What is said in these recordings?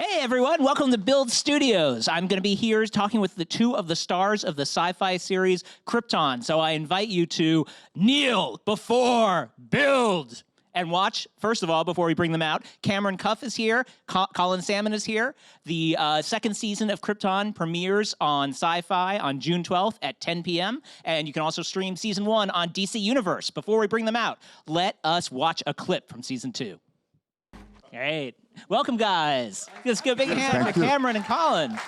Hey everyone, welcome to Build Studios. I'm going to be here talking with the two of the stars of the sci-fi series Krypton. So I invite you to kneel before build and watch, first of all, before we bring them out. Cameron Cuffe is here. Colin Salmon is here. The second season of Krypton premieres on Syfy on June 12th at 10 p.m. And you can also stream season 1 on DC Universe. Before we bring them out, let us watch a clip from season 2. Great. Welcome, guys. Let's give a big hand to Cameron and Colin.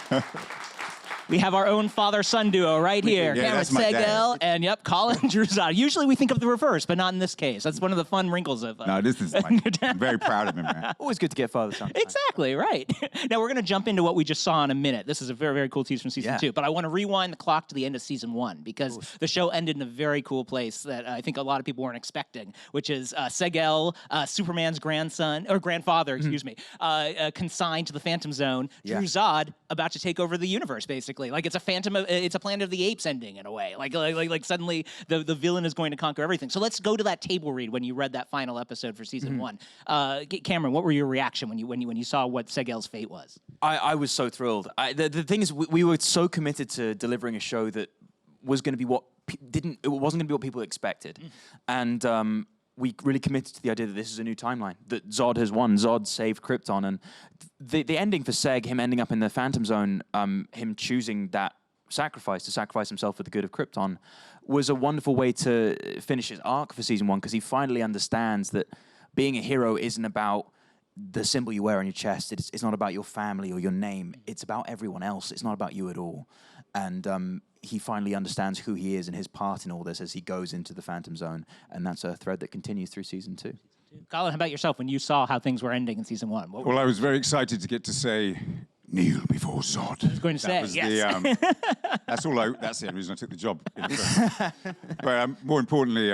We have our own father-son duo right here. Yeah, Cameron Seg-El and, yep, Colin Dru-Zod. Usually we think of the reverse, but not in this case. That's one of the fun wrinkles of No, this is I'm very proud of him, man. Always good to get father-son. Exactly, right. Now, we're going to jump into what we just saw in a minute. This is a very, very cool tease from season 2. But I want to rewind the clock to the end of season 1 because the show ended in a very cool place that I think a lot of people weren't expecting, which is Seg-El, Superman's grandson, or grandfather, excuse me, consigned to the Phantom Zone. Dru-Zod about to take over the universe, basically. Like it's a it's a Planet of the Apes ending in a way. Like suddenly the villain is going to conquer everything. So let's go to that table read when you read that final episode for season 1. Cameron, what were your reaction when you saw what Seg-El's fate was? I was so thrilled. The thing is, we were so committed to delivering a show that was going to be what it wasn't going to be what people expected, and we really committed to the idea that this is a new timeline, that Zod has won, Zod saved Krypton, and the ending for Seg, him ending up in the Phantom Zone, him choosing that sacrifice, to sacrifice himself for the good of Krypton, was a wonderful way to finish his arc for season 1, because he finally understands that being a hero isn't about the symbol you wear on your chest, it's not about your family or your name, it's about everyone else, it's not about you at all. And he finally understands who he is and his part in all this as he goes into the Phantom Zone, and that's a thread that continues through season 2. Colin, how about yourself when you saw how things were ending in season 1? Well, I was very excited to get to say, kneel before Zod. I was going to say, yes. That's the only reason I took the job. But more importantly,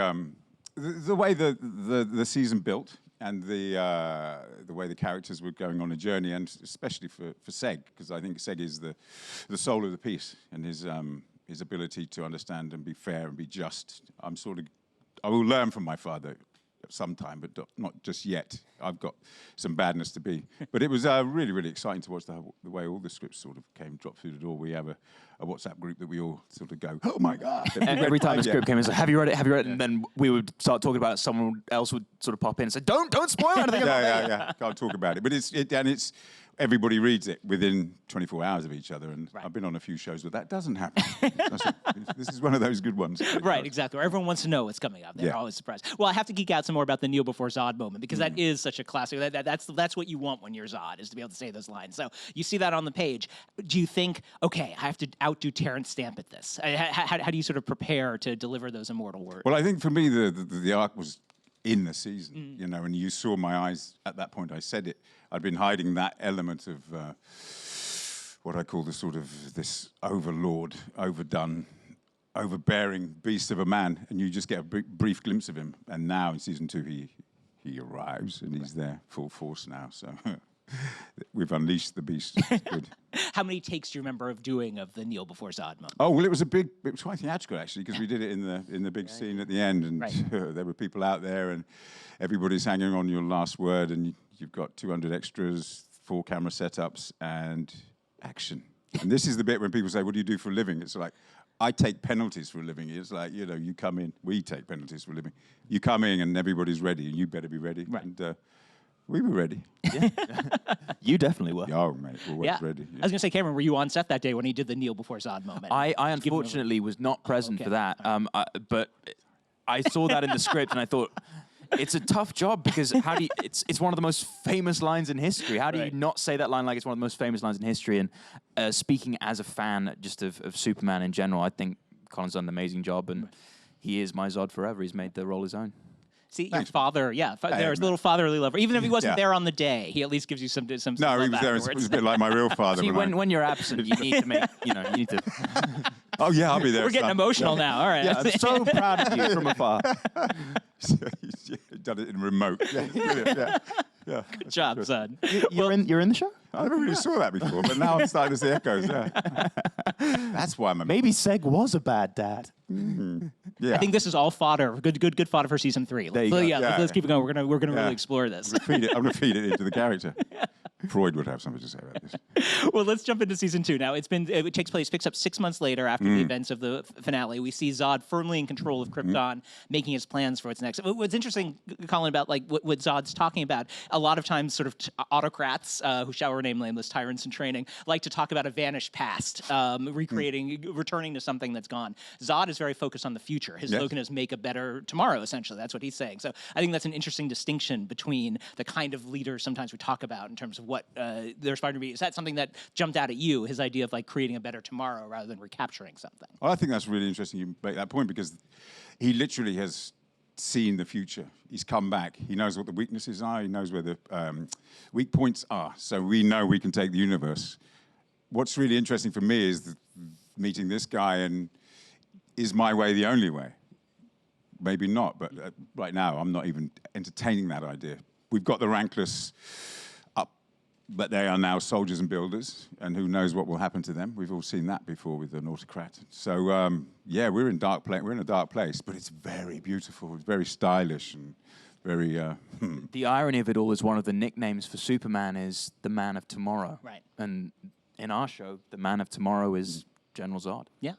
the way the season built and the way the characters were going on a journey, and especially for Seg, because I think Seg is the soul of the piece, and his ability to understand and be fair and be just. I will learn from my father sometime, but not just yet. I've got some badness to be. But it was really, really exciting to watch the way all the scripts sort of dropped through the door. We have a WhatsApp group that we all sort of go, oh my God. Every time a script came in, it's like, have you read it? Have you read it? And then we would start talking about it. Someone else would sort of pop in and say, don't spoil anything about it. Yeah, can't talk about it. But it's everybody reads it within 24 hours of each other, and I've been on a few shows where that doesn't happen. This is one of those good ones. Right, exactly. Everyone wants to know what's coming up. They're always surprised. Well, I have to geek out some more about the kneel before Zod moment, because that is such a classic. That's what you want when you're Zod, is to be able to say those lines. So you see that on the page. Do you think, okay, I have to outdo Terrence Stamp at this? How do you sort of prepare to deliver those immortal words? Well, I think for me, the arc was in the season, you know, and you saw my eyes at that point. I said it. I'd been hiding that element of what I call the sort of this overlord, overdone, overbearing beast of a man, and you just get a brief glimpse of him. And now in season 2, he arrives, and he's there full force now. So we've unleashed the beast. It's good. How many takes do you remember of doing of the kneel before Zod moment? Oh, well, it was quite theatrical, actually, because we did it in the big scene at the end, and there were people out there, and everybody's hanging on your last word, and you've got 200 extras, 4 camera setups, and action. And this is the bit when people say, what do you do for a living? It's like, I take penalties for a living. It's like, you know, you come in, we take penalties for a living. You come in and everybody's ready, and you better be ready. Right. And we were ready. Yeah. You definitely were. Oh, mate, we're always ready. I was going to say, Cameron, were you on set that day when he did the kneel before Zod moment? I unfortunately was not present for that, but I saw that in the script, and I thought, it's a tough job, because how do you, it's one of the most famous lines in history. How do you not say that line like it's one of the most famous lines in history? And speaking as a fan just of Superman in general, I think Colin's done an amazing job, and he is my Zod forever. He's made the role his own. See, your father, there's a little fatherly love. Even if he wasn't there on the day, he at least gives you some No, he was love there. It was a bit like my real father. See, when you're absent, you need to make, you need to... Oh, yeah, I'll be there. We're getting emotional now. All right. Yeah, I'm so proud of you from afar. You've done it in remote. Yeah, brilliant. Yeah. Good job, son. You're in the show? I never really saw that before, but now I'm starting to see echoes, That's why I'm Maybe Seg was a bad dad. Yeah. I think this is all fodder. Good fodder for season 3. Let's keep it going. We're gonna really explore this. I'm gonna feed it into the character. Freud would have something to say about this. Well, let's jump into season 2 now. It picks up 6 months later after the events of the finale. We see Zod firmly in control of Krypton, making his plans for its next. What's interesting, Colin, about like what Zod's talking about, a lot of times sort of autocrats who shall remain nameless, tyrants in training, like to talk about a vanished past, returning to something that's gone. Zod is very focused on the future. His slogan is "Make a better tomorrow." Essentially, that's what he's saying. So I think that's an interesting distinction between the kind of leaders sometimes we talk about in terms of what they're aspiring to be. Is that something that jumped out at you, his idea of like creating a better tomorrow rather than recapturing something? Well, I think that's really interesting you make that point, because he literally has seen the future. He's come back. He knows what the weaknesses are. He knows where the weak points are. So we know we can take the universe. What's really interesting for me is meeting this guy, and is my way the only way? Maybe not, but right now I'm not even entertaining that idea. We've got the rankless up, but they are now soldiers and builders, and who knows what will happen to them. We've all seen that before with an autocrat. So yeah, we're in a dark place, but it's very beautiful. It's very stylish and very. The irony of it all is one of the nicknames for Superman is the Man of Tomorrow. Right. And in our show, the Man of Tomorrow is General Zod. Yeah.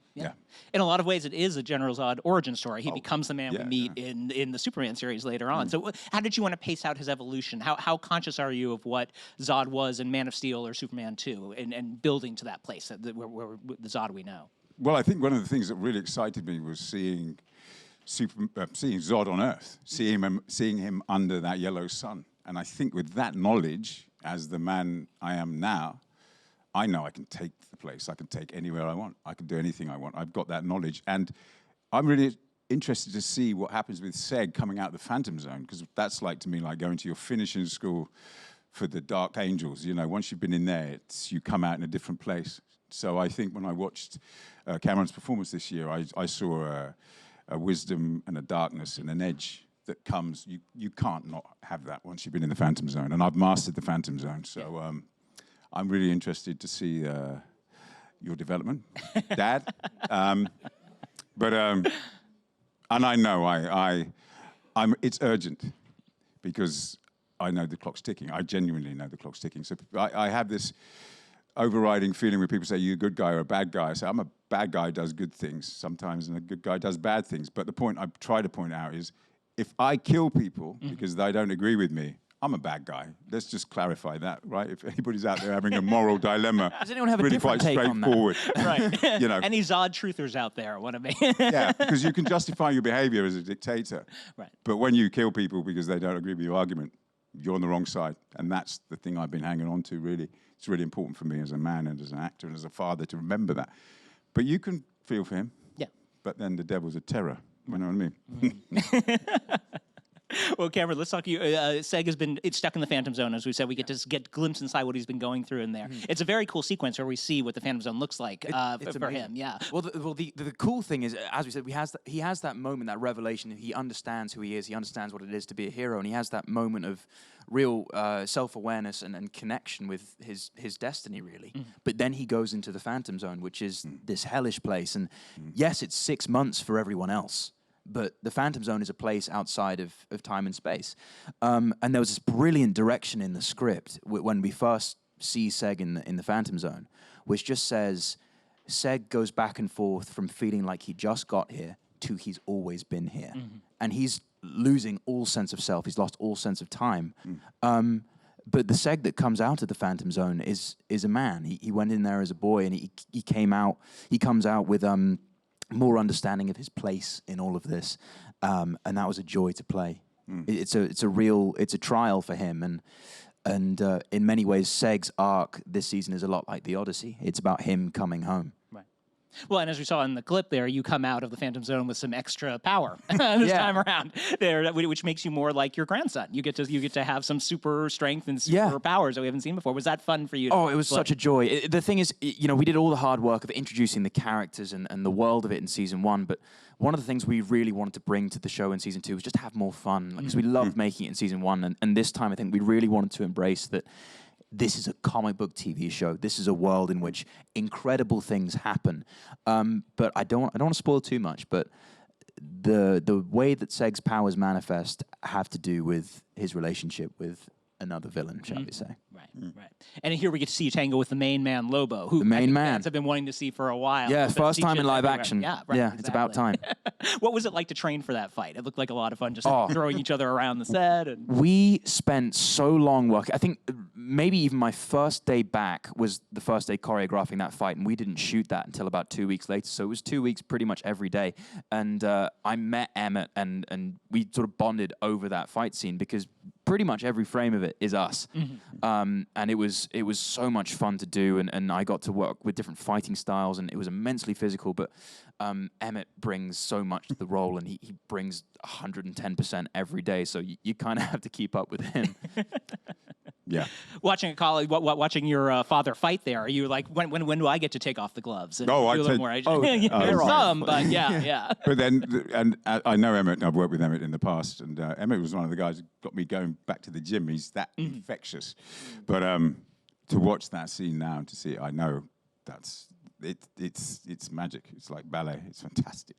In a lot of ways, it is a General Zod origin story. He becomes the man we meet yeah. in the Superman series later on. So how did you want to pace out his evolution? How conscious are you of what Zod was in Man of Steel or Superman 2 and building to that place, where the Zod we know? Well, I think one of the things that really excited me was seeing Zod on Earth, seeing him under that yellow sun. And I think with that knowledge, as the man I am now, I know I can take the place. I can take anywhere I want. I can do anything I want. I've got that knowledge. And I'm really interested to see what happens with Seg coming out of the Phantom Zone, because that's like, to me, like going to your finishing school for the Dark Angels. You know, once you've been in there, you come out in a different place. So I think when I watched Cameron's performance this year, I saw a wisdom and a darkness and an edge that comes. You can't not have that once you've been in the Phantom Zone. And I've mastered the Phantom Zone. So I'm really interested to see your development, Dad. And I know it's urgent, because I know the clock's ticking. I genuinely know the clock's ticking. So I have this overriding feeling where people say, you're a good guy or a bad guy. I say, I'm a bad guy who does good things sometimes, and a good guy does bad things. But the point I try to point out is, if I kill people because they don't agree with me, I'm a bad guy. Let's just clarify that, right? If anybody's out there having a moral dilemma, does anyone have a really different quite take on that? straightforward. Right. You know. Any Zod truthers out there want to be? Yeah, because you can justify your behavior as a dictator. Right. But when you kill people because they don't agree with your argument, you're on the wrong side. And that's the thing I've been hanging on to, really. It's really important for me as a man and as an actor and as a father to remember that. But you can feel for him. Yeah. But then the devil's a terror. You know what I mean? Well, Cameron, let's talk to you. Seg has been stuck in the Phantom Zone, as we said. We get to get a glimpse inside what he's been going through in there. It's a very cool sequence where we see what the Phantom Zone looks like for him. Yeah. Well, the cool thing is, as we said, he has that moment, that revelation. He understands who he is. He understands what it is to be a hero, and he has that moment of real self-awareness and connection with his destiny, really. But then he goes into the Phantom Zone, which is this hellish place. And yes, it's 6 months for everyone else, but the Phantom Zone is a place outside of time and space. And there was this brilliant direction in the script when we first see Seg in the Phantom Zone, which just says, Seg goes back and forth from feeling like he just got here to he's always been here. And he's losing all sense of self. He's lost all sense of time. But the Seg that comes out of the Phantom Zone is a man. He went in there as a boy, and he comes out with more understanding of his place in all of this, and that was a joy to play. It's a trial for him, and in many ways, Seg's arc this season is a lot like the Odyssey. It's about him coming home. Right. Well, and as we saw in the clip there, you come out of the Phantom Zone with some extra power this time around there, which makes you more like your grandson. You get to have some super strength and super powers that we haven't seen before. Was that fun for you? Oh, it was such a joy. The thing is, we did all the hard work of introducing the characters and the world of it in season 1, but one of the things we really wanted to bring to the show in season 2 was just have more fun, because we loved making it in season 1, and this time I think we really wanted to embrace that this is a comic book TV show. This is a world in which incredible things happen. But I don't want to spoil too much, but the way that Seg's powers manifest have to do with his relationship with another villain, shall we say. Right, right. And here we get to see you tango with the main man, Lobo, who The main I think man. fans have been wanting to see for a while. Yeah, That first scene time in shit live everywhere. action. Yeah, right, Yeah, it's about time. What was it like to train for that fight? It looked like a lot of fun, just Oh. throwing each other around the set. And We spent so long working. I think maybe even my first day back was the first day choreographing that fight, and we didn't shoot that until about 2 weeks later. So it was 2 weeks pretty much every day. And I met Emmett, and we sort of bonded over that fight scene because pretty much every frame of it is us. And it was so much fun to do, and I got to work with different fighting styles, and it was immensely physical. But Emmett brings so much to the role, and he brings 110% every day. So you kind of have to keep up with him. Yeah. watching your father fight there, are you like, when do I get to take off the gloves? And No, I do a little take- more. oh, right. Some, but yeah. But then, and I know Emmett, and I've worked with Emmett in the past, and Emmett was one of the guys who got me going back to the gym. He's that infectious. But to watch that scene now and to see it, I know that's it's magic. It's like ballet. It's fantastic.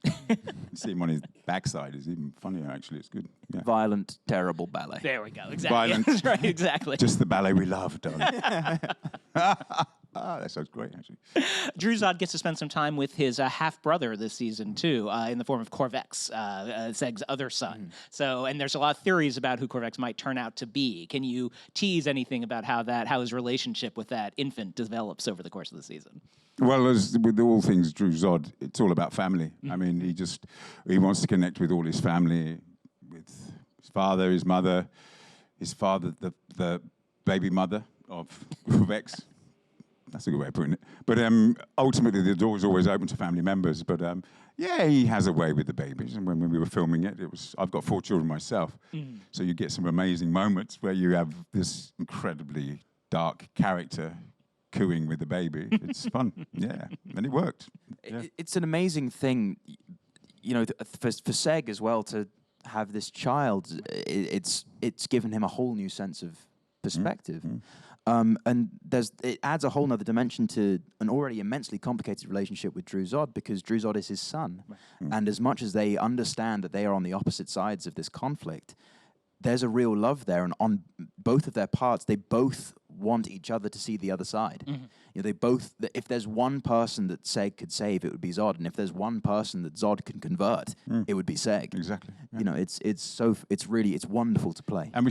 See him on his backside is even funnier. Actually, it's good. Yeah. Violent, terrible ballet. There we go. Exactly. Violent. That's right. Exactly. Just the ballet we love, darling. That sounds great, actually. Dru-Zod gets to spend some time with his half-brother this season, too, in the form of Corvex, Seg's other son. So, and there's a lot of theories about who Corvex might turn out to be. Can you tease anything about how his relationship with that infant develops over the course of the season? Well, as with all things Dru-Zod, it's all about family. I mean, he wants to connect with all his family, with his father, his mother, the baby mother of Corvex. That's a good way of putting it. But ultimately, the door is always open to family members. But yeah, he has a way with the babies. And when we were filming it, I've got 4 children myself. So you get some amazing moments where you have this incredibly dark character cooing with the baby. It's fun. Yeah. And it worked. Yeah. It's an amazing thing, for Seg as well to have this child. It's given him a whole new sense of perspective. And it adds a whole nother dimension to an already immensely complicated relationship with Dru-Zod, because Dru-Zod is his son. And as much as they understand that they are on the opposite sides of this conflict, there's a real love there, and on both of their parts, they both want each other to see the other side. They both. If there's one person that Seg could save, it would be Zod, and if there's one person that Zod can convert, it would be Seg. Exactly. Yeah. It's wonderful to play. And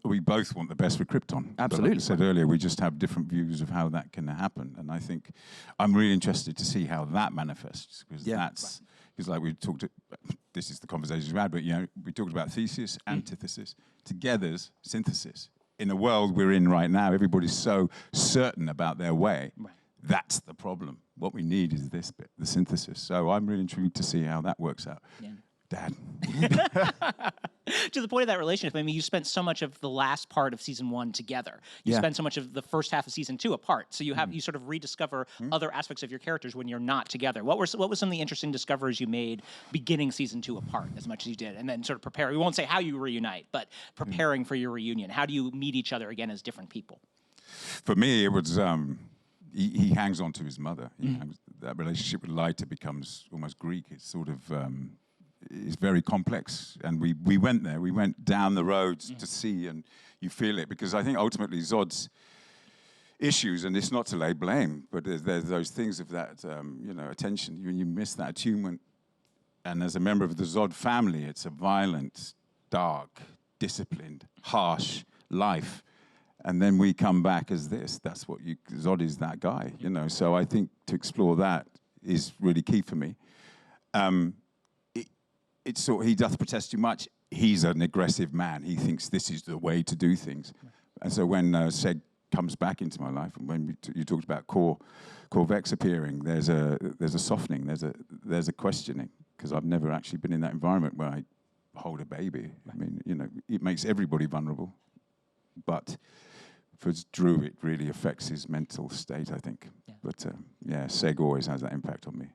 we both want the best for Krypton. Absolutely. But like I said earlier, we just have different views of how that can happen. And I think I'm really interested to see how that manifests, because because like we talked, this is the conversation we had, but we talked about thesis, antithesis, togethers, synthesis. In a world we're in right now, everybody's so certain about their way. Right. That's the problem. What we need is this bit, the synthesis. So I'm really intrigued to see how that works out. Yeah. Dad. To the point of that relationship, I mean, you spent so much of the last part of season 1 together. You spent so much of the first half of season 2 apart. So you sort of rediscover other aspects of your characters when you're not together. What were some of the interesting discoveries you made beginning season 2 apart, as much as you did, and then sort of prepare? We won't say how you reunite, but preparing for your reunion. How do you meet each other again as different people? For me, it was he hangs on to his mother. That relationship with Lyta becomes almost Greek. It's sort of it's very complex, and we went there. We went down the roads to see, and you feel it, because I think ultimately Zod's issues, and it's not to lay blame, but there's those things of that attention. You miss that attunement, and as a member of the Zod family, it's a violent, dark, disciplined, harsh life. And then we come back as this. That's what Zod is, that guy, So I think to explore that is really key for me. It's sort he doth protest too much. He's an aggressive man. He thinks this is the way to do things. And so when Seg comes back into my life, and when you talked about Corvex appearing, there's a softening. There's a questioning, because I've never actually been in that environment where I hold a baby. I mean, it makes everybody vulnerable, but for Drew, it really affects his mental state, I think. Yeah. But Seg always has that impact on me.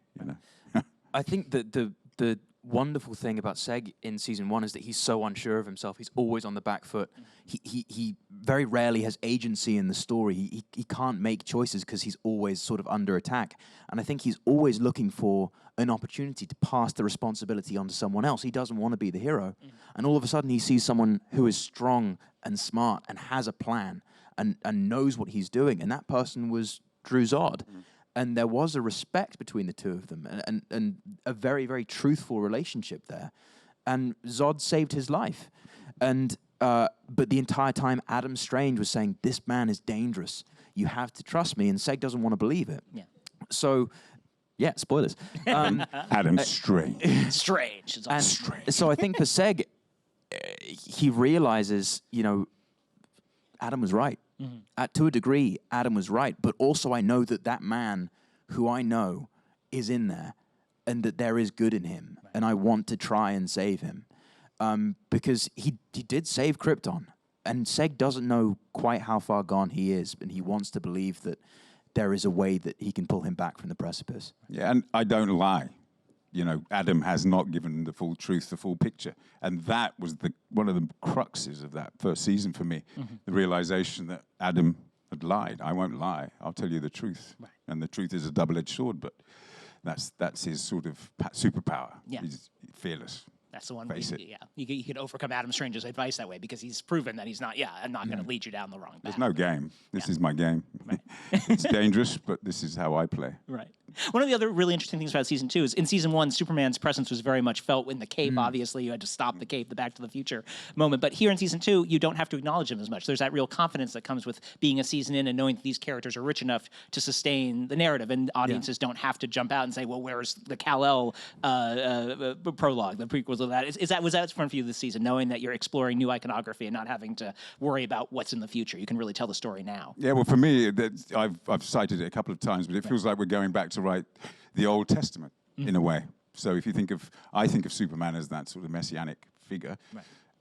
I think that the wonderful thing about Seg in season 1 is that he's so unsure of himself. He's always on the back foot. He very rarely has agency in the story. He can't make choices because he's always sort of under attack. And I think he's always looking for an opportunity to pass the responsibility on to someone else. He doesn't want to be the hero. And all of a sudden he sees someone who is strong and smart and has a plan and knows what he's doing. And that person was Dru-Zod. And there was a respect between the two of them and a very, very truthful relationship there. And Zod saved his life. And but the entire time, Adam Strange was saying, this man is dangerous. You have to trust me. And Seg doesn't want to believe it. Yeah. So, yeah, spoilers. Adam Strange. Strange. It's all strange. So I think for Seg, he realizes, Adam was right. To a degree, Adam was right. But also I know that man who I know is in there and that there is good in him. Right. And I want to try and save him. Because he did save Krypton. And Seg doesn't know quite how far gone he is. And he wants to believe that there is a way that he can pull him back from the precipice. Yeah, and I don't lie. Adam has not given the full truth, the full picture. And that was one of the cruxes of that first season for me, the realization that Adam had lied. I won't lie. I'll tell you the truth. Right. And the truth is a double-edged sword, but that's his sort of superpower. Yeah. He's fearless. That's the one. Face it. Yeah, you can overcome Adam Strange's advice that way because he's proven that he's not. Yeah, I'm not going to lead you down the wrong path. There's no game. This is my game. Right. It's dangerous, but this is how I play. Right. One of the other really interesting things about season 2 is in season 1, Superman's presence was very much felt in the cape. Obviously, you had to stop the cape, the Back to the Future moment. But here in season 2, you don't have to acknowledge him as much. There's that real confidence that comes with being a season in and knowing that these characters are rich enough to sustain the narrative, and audiences don't have to jump out and say, "Well, where's the Kal-El prologue, the prequels of that?" Was that fun for you this season, knowing that you're exploring new iconography and not having to worry about what's in the future? You can really tell the story now. Yeah, well, for me, I've cited it a couple of times, but it feels like we're going back to write the Old Testament in a way. So if you I think of Superman as that sort of messianic figure,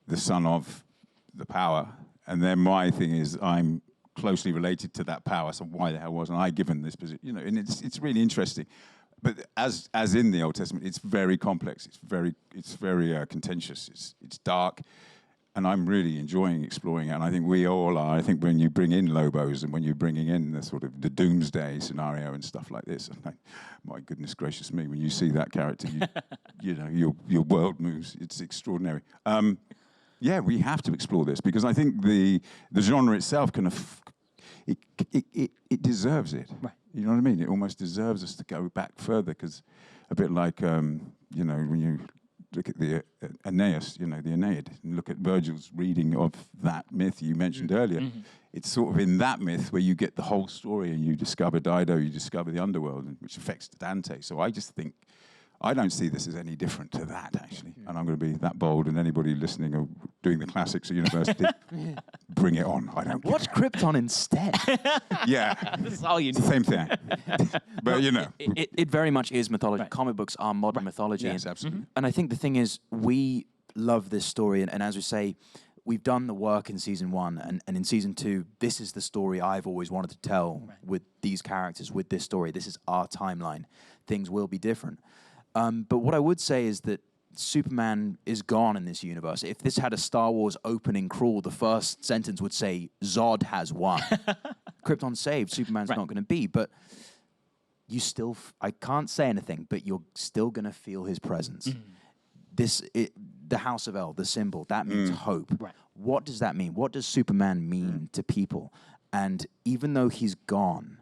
the son of the power, and then my thing is I'm closely related to that power. So why the hell wasn't I given this position? And it's really interesting. But as in the Old Testament, it's very complex. It's very contentious. It's dark, and I'm really enjoying exploring it. And I think we all are. I think when you bring in Lobos and when you're bringing in the sort of the doomsday scenario and stuff like this, and my goodness gracious me, when you see that character, your world moves. It's extraordinary. Yeah, we have to explore this because I think the genre itself it deserves it. Right. You know what I mean? It almost deserves us to go back further because a bit like, when you look at the Aeneas, the Aeneid, and look at Virgil's reading of that myth you mentioned earlier, it's sort of in that myth where you get the whole story and you discover Dido, you discover the underworld, which affects Dante. So I just think, I don't see this as any different to that, actually. And I'm going to be that bold, and anybody listening or doing the classics at university, bring it on. I don't Watch Krypton instead. Yeah. This is all you need. Same thing. But, It very much is mythology. Right. Comic books are modern mythology. Yes, absolutely. And I think the thing is, we love this story, and as we say, we've done the work in season 1, and in season 2, this is the story I've always wanted to tell with these characters, with this story. This is our timeline. Things will be different. But what I would say is that Superman is gone in this universe. If this had a Star Wars opening crawl, the first sentence would say, Zod has won. Krypton saved, Superman's not going to be. But you still, I can't say anything, but you're still going to feel his presence. The House of El, the symbol, that means hope. Right. What does that mean? What does Superman mean to people? And even though he's gone,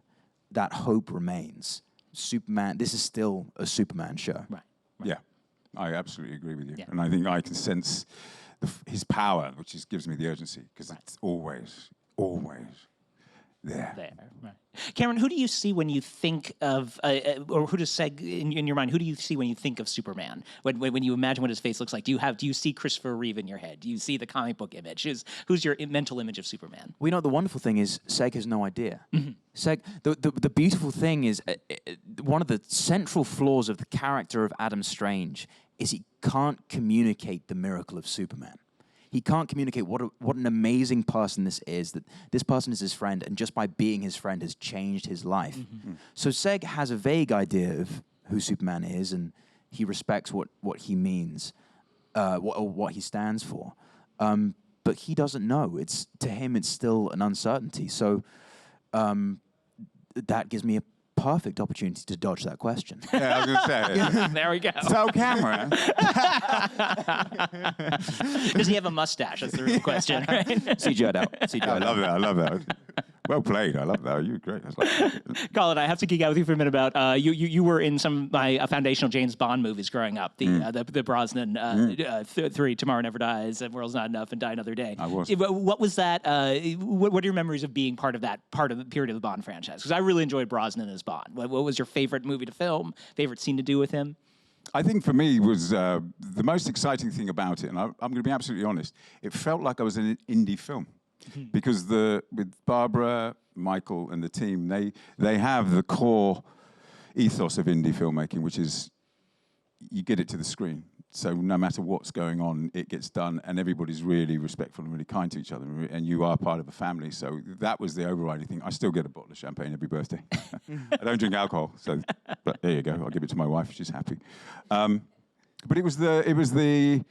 that hope remains. Superman, this is still a Superman show. Right. Yeah, I absolutely agree with you. Yeah. And I think I can sense his power, which gives me the urgency, because it's always there. Right. Cameron, who do you see when you think of, or who does Seg in your mind? Who do you see when you think of Superman? When you imagine what his face looks like, do you see Christopher Reeve in your head? Do you see the comic book image? Who's your mental image of Superman? Well, the wonderful thing is Seg has no idea. Seg, the beautiful thing is one of the central flaws of the character of Adam Strange is he can't communicate the miracle of Superman. He can't communicate what an amazing person this is, that this person is his friend, and just by being his friend has changed his life. So Seg has a vague idea of who Superman is, and he respects what he means, what he stands for. But he doesn't know. To him, it's still an uncertainty. So that gives me perfect opportunity to dodge that question. Yeah, I was going to say. There we go. So, Cameron. Does he have a mustache? That's the real question, right? CGI'd out. I love that. I love that. Well played. I love that. You were great. I was like, Colin, I have to geek out with you for a minute about you were in some of my foundational James Bond movies growing up. The Brosnan 3, Tomorrow Never Dies, and World's Not Enough, and Die Another Day. I was. What was that? What are your memories of being part of the period of the Bond franchise? Because I really enjoyed Brosnan as Bond. What was your favorite movie to film? Favorite scene to do with him? I think for me was the most exciting thing about it, and I'm going to be absolutely honest, it felt like I was in an indie film. Because with Barbara, Michael, and the team, they have the core ethos of indie filmmaking, which is you get it to the screen. So no matter what's going on, it gets done, and everybody's really respectful and really kind to each other, and you are part of a family. So that was the overriding thing. I still get a bottle of champagne every birthday. I don't drink alcohol, but there you go. I'll give it to my wife. She's happy. But it was the.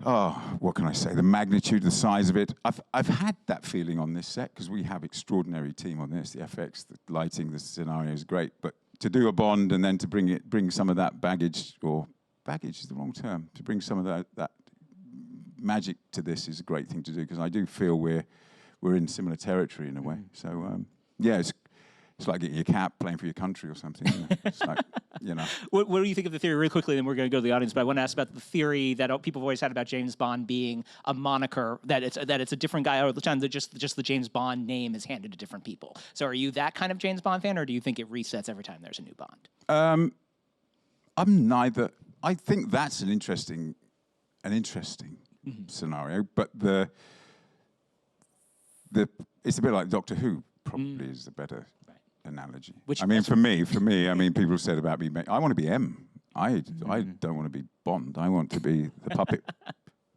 Oh, what can I say? The magnitude, the size of it. I've had that feeling on this set because we have extraordinary team on this. The FX, the lighting, the scenario is great. But to do a Bond and then to bring some of that baggage, or baggage is the wrong term, to bring some of that magic to this is a great thing to do because I do feel we're in similar territory in a way. So yeah, it's like getting your cap, playing for your country or something. You know? It's like, you know. What do you think of the theory, really quickly, then we're going to go to the audience, but I want to ask about the theory that people have always had about James Bond being a moniker, that it's a different guy all the time, that just the James Bond name is handed to different people. So are you that kind of James Bond fan, or do you think it resets every time there's a new Bond? I'm neither. I think that's an interesting scenario, but it's a bit like Doctor Who, probably is the better analogy. For me, people said about me, I want to be M. I don't want to be Bond. I want to be the puppet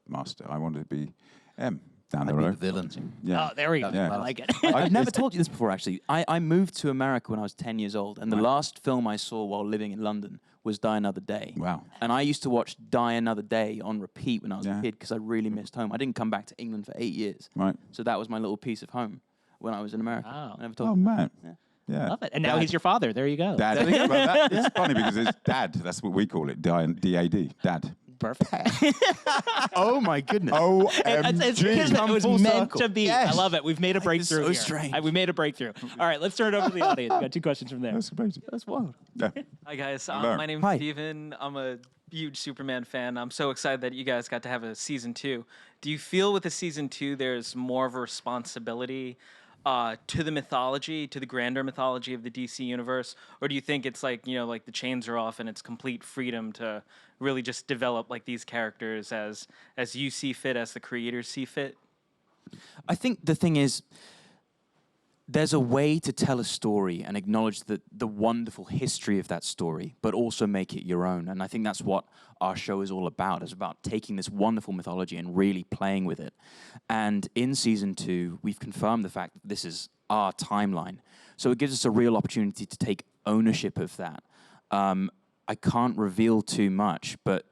master. I want to be M down the road. The villain. Yeah. Oh, there we go. Yeah. I like it. I've never told you this before, actually. I moved to America when I was 10 years old, and the last film I saw while living in London was Die Another Day. Wow. And I used to watch Die Another Day on repeat when I was a kid because I really missed home. I didn't come back to England for 8 years. Right. So that was my little piece of home when I was in America. Wow. I never told Oh, you. man. Yeah. Yeah. Love it. And now he's your father. There you go. Dad. It's funny because it's Dad. That's what we call it. D-A-D. Dad. Perfect. Oh, my goodness. It's because it was meant to be. Yes. I love it. We've made a breakthrough so here. strange. We made a breakthrough. All right, let's turn it over to the audience. We've got 2 questions from there. That's amazing. That's wild. Yeah. Hi guys, Hello. my name's Hi. Steven. I'm a huge Superman fan. I'm so excited that you guys got to have a season 2. Do you feel with the season 2 there's more of a responsibility to the mythology, to the grander mythology of the DC universe, or do you think it's like, like the chains are off and it's complete freedom to really just develop like these characters as you see fit, as the creators see fit? I think the thing is, there's a way to tell a story and acknowledge the wonderful history of that story, but also make it your own. And I think that's what our show is all about. It's about taking this wonderful mythology and really playing with it. And in season 2, we've confirmed the fact that this is our timeline. So it gives us a real opportunity to take ownership of that. I can't reveal too much, but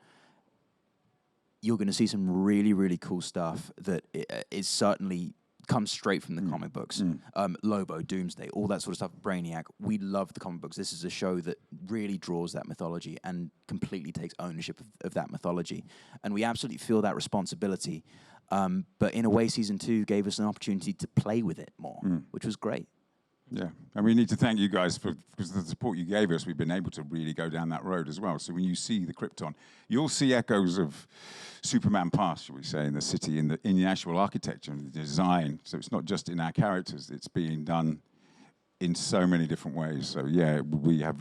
you're going to see some really, really cool stuff that is certainly comes straight from the comic books. Lobo, Doomsday, all that sort of stuff, Brainiac. We love the comic books. This is a show that really draws that mythology and completely takes ownership of that mythology. And we absolutely feel that responsibility. But in a way, season 2 gave us an opportunity to play with it more, which was great. Yeah, and we need to thank you guys because the support you gave us. We've been able to really go down that road as well. So when you see the Krypton, you'll see echoes of Superman past, shall we say, in the city, in the actual architecture and the design. So it's not just in our characters; it's being done in so many different ways. So yeah, we are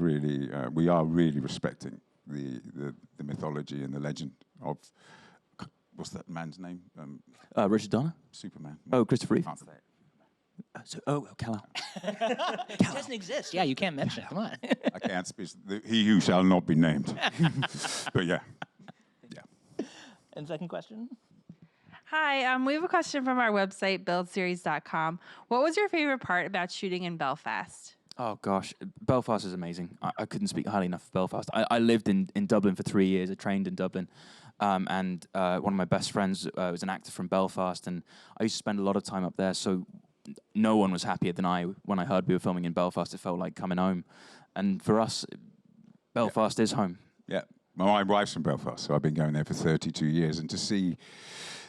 really respecting the mythology and the legend of what's that man's name? Richard Donner? Superman. Oh, Christopher Reeve. Can't say it. Kal-El. It doesn't exist. Yeah, you can't mention it. Come on. I can't speak. He who shall not be named. But yeah. And second question? Hi, we have a question from our website, buildseries.com. What was your favorite part about shooting in Belfast? Oh, gosh. Belfast is amazing. I couldn't speak highly enough of Belfast. I lived in Dublin for 3 years. I trained in Dublin. And one of my best friends was an actor from Belfast, and I used to spend a lot of time up there. So no one was happier than I when I heard we were filming in Belfast. It felt like coming home. And for us, Belfast is home. Yeah. My wife's from Belfast, so I've been going there for 32 years. And to see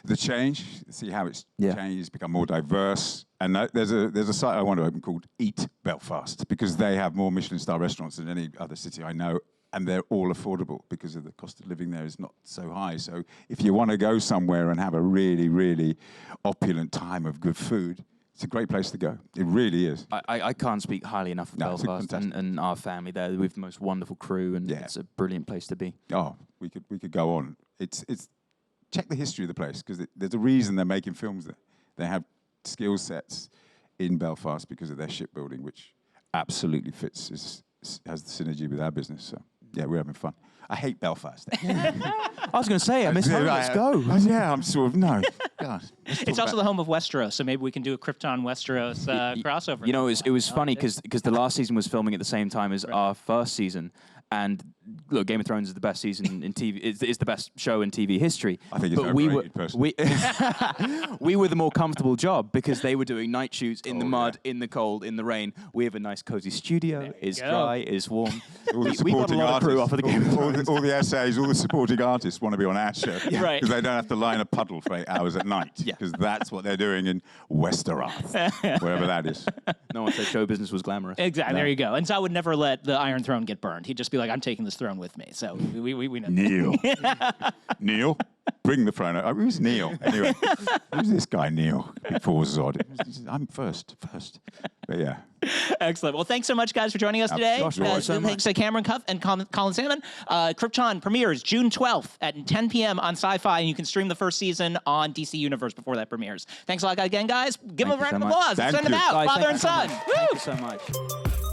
the change, see how it's changed, become more diverse. And there's a site I want to open called Eat Belfast, because they have more Michelin-star restaurants than any other city I know. And they're all affordable because of the cost of living there is not so high. So if you want to go somewhere and have a really, really opulent time of good food, it's a great place to go. It really is. I can't speak highly enough of Belfast and our family there. We have the most wonderful crew, and it's a brilliant place to be. Oh, we could go on. It's check the history of the place, because there's a reason they're making films there. They have skill sets in Belfast because of their shipbuilding, which absolutely fits, has the synergy with our business. So yeah, we're having fun. I hate Belfast. I was going to say, I miss home. Let's go. Yeah, I'm sort of no. God, it's also the home of Westeros, so maybe we can do a Krypton Westeros crossover. You know, it was funny because the last season was filming at the same time as our first season. And look, Game of Thrones is the best season in TV. It's the best show in TV history. I think it's overrated, personally. We were the more comfortable job because they were doing night shoots in the mud, in the cold, in the rain. We have a nice cozy studio. It's dry. It's warm. We got a lot of crew off of the Game of Thrones. All the essays, all the supporting artists want to be on our show because they don't have to lie in a puddle for 8 hours at night. Because that's what they're doing in Westeros, wherever that is. No one said show business was glamorous. Exactly. There you go. And so I would never let the Iron Throne get burned. He'd just be like, I'm taking this throne with me. So we know. Neil. Neil, bring the throne. Oh, who's Neil? Anyway, who's this guy, Neil? Before Zod. I'm first. But yeah. Excellent. Well, thanks so much, guys, for joining us today. Thanks to Cameron Cuffe and Colin Salmon. Krypton premieres June 12th at 10 p.m. on Syfy, and you can stream the first season on DC Universe before that premieres. Thanks a lot again, guys. Give them a round of applause. Send them out, father and son. Thank you so much.